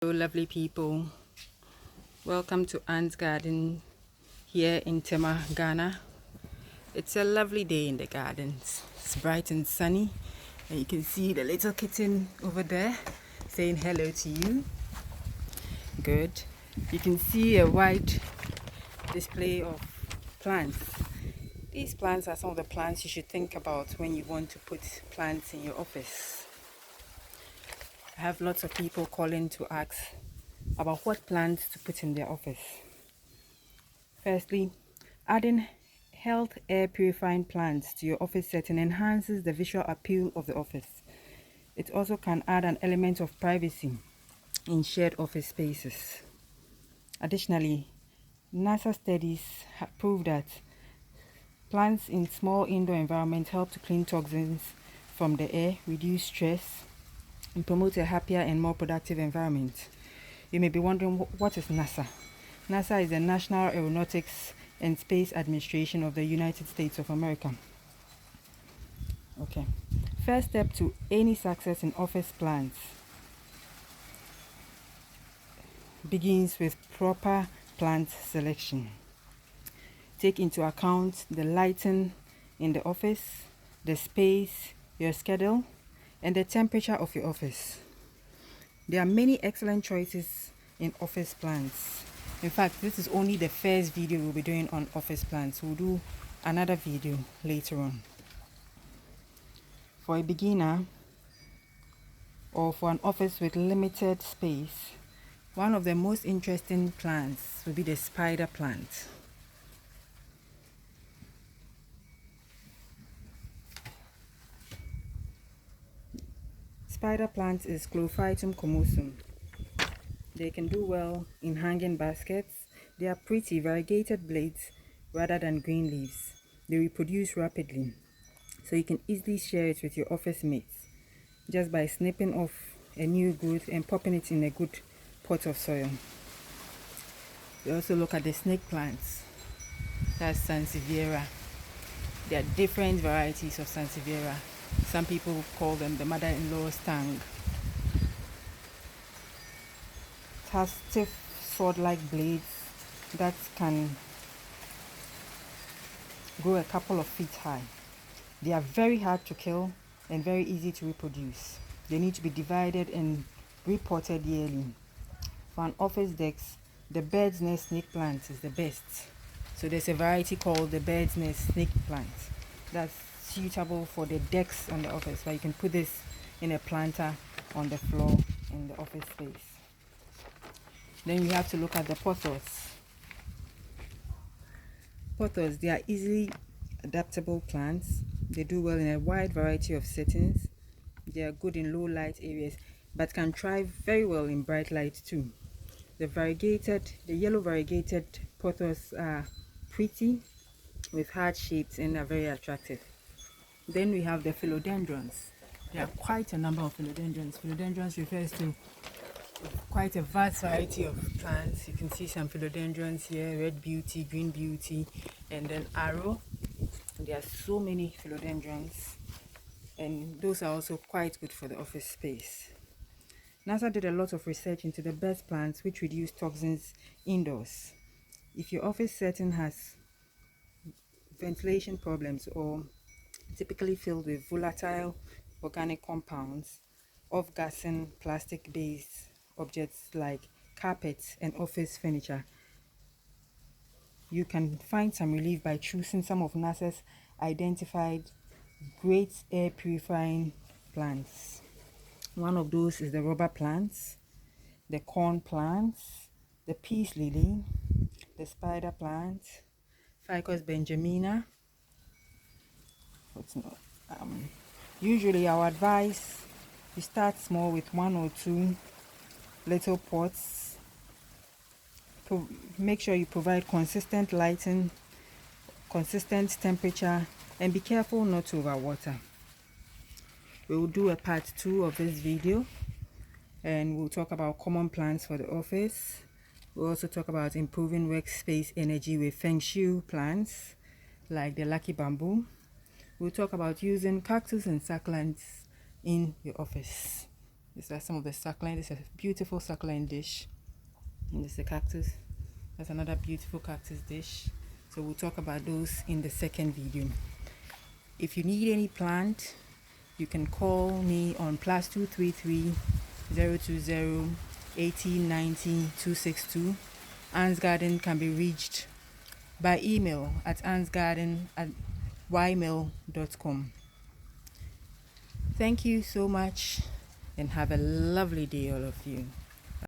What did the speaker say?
Hello, lovely people. Welcome to Anne's Garden here in Tema, Ghana. It's a lovely day in the gardens. It's bright and sunny, and you can see the little kitten over there saying hello to you. Good. You can see a wide display of plants. These plants are some of the plants you should think about when you want to put plants in your office. I have lots of people calling to ask about what plants to put in their office. Firstly, adding health air purifying plants to your office setting enhances the visual appeal of the office. It also can add an element of privacy in shared office spaces. Additionally, NASA studies have proved that plants in small indoor environments help to clean toxins from the air, reduce stress, and promote a happier and more productive environment. You may be wondering, what is NASA? NASA is the National Aeronautics and Space Administration of the United States of America. Okay. First step to any success in office plans begins with proper plant selection. Take into account the lighting in the office, the space, your schedule, and the temperature of your office. There are many excellent choices in office plants. In fact, this is only the first video we'll be doing on office plants. We'll do another video later on. For a beginner or for an office with limited space, one of the most interesting plants will be the spider plant. Spider plant is Chlorophytum comosum. They can do well in hanging baskets. They are pretty variegated blades rather than green leaves. They reproduce rapidly, so you can easily share it with your office mates just by snipping off a new growth and popping it in a good pot of soil. We also look at the snake plants. That's Sansevieria. There are different varieties of Sansevieria. Some people call them the mother-in-law's tongue. It has stiff sword-like blades that can grow a couple of feet high. They are very hard to kill and very easy to reproduce. They need to be divided and repotted yearly. For an office desk, the bird's nest snake plant is the best. So there's a variety called the bird's nest snake plant that's suitable for the decks on the office, but you can put this in a planter on the floor in the office space. Then you have to look at the pothos. Pothos, they are easily adaptable plants. They do well in a wide variety of settings. They are good in low light areas, but can thrive very well in bright light too. The yellow variegated pothos are pretty with hard shapes and are very attractive. Then we have the philodendrons. There are quite a number of philodendrons. Philodendrons refers to quite a vast variety of plants. You can see some philodendrons here, red beauty, green beauty, and then arrow. There are so many philodendrons, and those are also quite good for the office space. NASA did a lot of research into the best plants which reduce toxins indoors. If your office setting has ventilation problems or typically filled with volatile organic compounds, off-gassing plastic-based objects like carpets and office furniture, you can find some relief by choosing some of NASA's identified great air purifying plants. One of those is the rubber plants, the corn plants, the peace lily, the spider plant, Ficus benjamina. Usually our advice, you start small with 1 or 2 little pots. Make sure you provide consistent lighting, consistent temperature, and be careful not to overwater. We will do a part 2 of this video, and we'll talk about common plants for the office. We'll also talk about improving workspace energy with Feng Shui plants like the lucky bamboo. We'll talk about using cactus and succulents in your office. These are some of the succulent. This is a beautiful succulent dish. And this is a cactus. That's another beautiful cactus dish. So we'll talk about those in the second video. If you need any plant, you can call me on +233 020 1890 262. Anne's Garden can be reached by email at annesgarden@ymail.com. Thank you so much and have a lovely day, all of you.